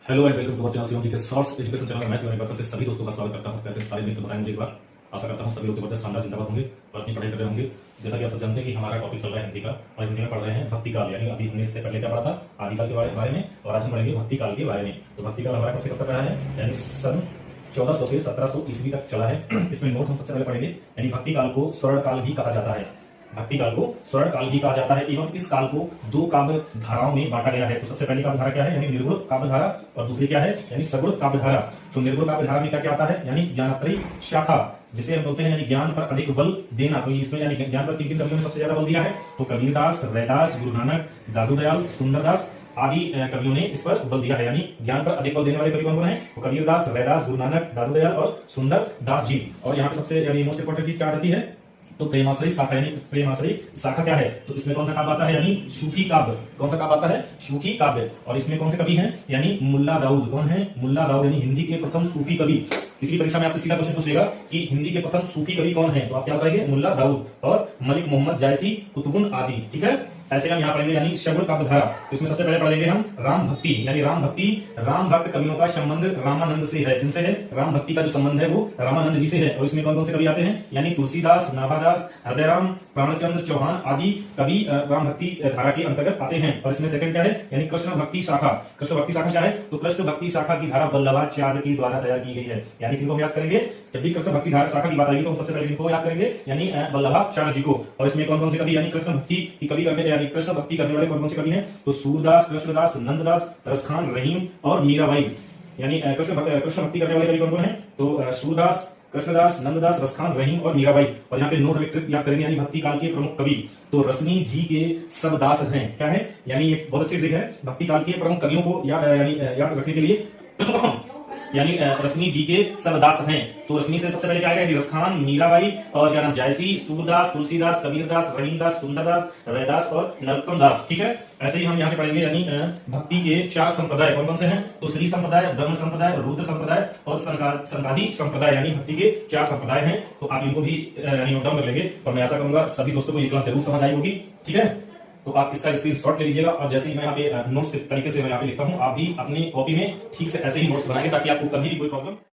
Hello and welcome to our channel Shivam के shorts education channel में मैं शिवम एक बार फिर सभी दोस्तों का स्वागत करता हूं। कैसे सारे मित्र बताएं मुझे एक बार। आशा करता हूं सभी लोग जबरदस्त शानदार जिंदाबाद होंगे और अपनी पढ़ाई कर रहे होंगे। जैसा कि आप सब जानते हैं कि हमारा टॉपिक चल रहा है हिंदी का और हिंदी में पढ़ रहे हैं भक्ति काल, यानी अभी हमने इससे पहले क्या पढ़ा था आदिकाल के बारे में, और आज हम पढ़ेंगे भक्ति काल के बारे में। तो भक्ति काल हमारा कब से कब तक रहा है, यानी सन 1400 से 1700 ईस्वी तक चला है। इसमें नोट हम सबसे पहले पढ़ेंगे, यानी भक्ति काल को स्वर्ण काल भी कहा जाता है। भक्ति काल को स्वर्ण काल भी कहा जाता है एवं इस काल को दो काव्य धाराओं में बांटा गया है। तो सबसे पहली काव्य धारा क्या है, यानी निर्गुण काव्य धारा, और दूसरी क्या है, यानी सगुण काव्य धारा। तो निर्गुण काव्य धारा में क्या क्या आता है, यानी ज्ञानत्रयी शाखा जिसे हम बोलते हैं, यानी ज्ञान पर अधिक बल देना। तो इसमें यानी ज्ञान पर किन किन कवियों ने सबसे ज्यादा बल दिया है, तो कबीरदास, रैदास, गुरु नानक, दादू दयाल, सुंदरदास आदि कवियों ने इस पर बल दिया है। यानी ज्ञान पर अधिक बल देने वाले कवि कौन कौन है, तो कबीरदास, रैदास, गुरु नानक, दादू दयाल और सुंदर दास जी। और यहाँ पे सबसे यानी मोस्ट इंपोर्टेंट चीज क्या आती है, तो प्रेमाश्रयी शाखा, यानी प्रेमाश्रयी शाखा क्या है, तो इसमें कौन सा काव्य आता है, यानी सूफी काव्य। कौन सा काव्य आता है, सूफी काव्य। और इसमें कौन से कवि हैं, यानी मुल्ला दाऊद। कौन है, मुल्ला दाऊद, यानी हिंदी के प्रथम सूफी कवि। किसी परीक्षा में आपसे सीधा क्वेश्चन पूछेगा कि हिंदी के प्रथम सूफी कवि कौन है, तो आप क्या बताएंगे, मुल्ला दाऊद और मलिक मोहम्मद जायसी, कुतुबुन आदि। ठीक है, ऐसे हम यहाँ पढ़ेंगे, यानी सगुण काव्य धारा। तो इसमें सबसे पहले पढ़ेंगे हम राम भक्ति, यानी राम भक्ति। राम भक्त कवियों का संबंध रामानंद से है। जिनसे है, राम भक्ति का जो संबंध है वो रामानंद जी से है। और इसमें कौन कौन से कवि आते हैं, यानी तुलसीदास, नाभादास, हृदयराम, प्राणचंद्र चौहान आदि कवि राम भक्ति धारा के अंतर्गत आते हैं। और इसमें सेकंड क्या है, यानी कृष्ण भक्ति शाखा। कृष्ण भक्ति शाखा क्या है, तो कृष्ण भक्ति शाखा की धारा वल्लभाचार्य के द्वारा तैयार की गई है। यानी किनको याद करेंगे, जब भी कृष्ण भक्ति धारा शाखा की बात आएगी तो सबसे पहले इनको याद करेंगे, यानी वल्लभाचार्य जी को। और इसमें कौन कौन से कवि, यानी कृष्ण भक्ति की कवि करने, यानी कृष्ण भक्ति करने वाले कौन कौन से कवि हैं, तो सूरदास, कृष्णदास, नंददास, रसखान, रहीम और मीराबाई। यानी कृष्ण भक्ति करने वाले कवि कौन कौन है, तो सूरदास, कृष्णदास, नंददास, रसखान, रहीम और मीराबाई। और यहाँ पे नोट याद करेंगे, यानी भक्ति काल के प्रमुख कवि तो रश्मि जी के सब दास हैं। क्या है, यानी एक बहुत अच्छी ट्रिक है भक्ति काल के प्रमुख कवियों को याद रखने के लिए। यानी रश्मि जी के सब दास हैं। तो रश्मि से सबसे पहले क्या आएगा, रसखान, मीराबाई और क्या नाम, जायसी, सूरदास, तुलसीदास, कबीरदास, रहीमदास, सुंदरदास, रैदास और नरोत्तम दास। ठीक है, ऐसे ही हम यहाँ पे पढ़ेंगे, यानी भक्ति के चार संप्रदाय कौन कौन से हैं, तो श्री संप्रदाय, ब्रह्म संप्रदाय, रुद्र संप्रदाय और संगादी संप्रदाय। यानी भक्ति के चार संप्रदाय हैं। तो आप इनको भी यानी नोट डाउन कर लेंगे। और मैं आशा करूंगा सभी दोस्तों को ये क्लास जरूर समझ आई होगी। ठीक है, तो आप इसका स्क्रीनशॉट ले लीजिएगा और जैसे ही मैं यहाँ पे नोट्स के तरीके से मैं यहाँ पे लिखता हूँ, आप भी अपनी कॉपी में ठीक से ऐसे ही नोट्स बनाएंगे ताकि आपको कभी भी कोई प्रॉब्लम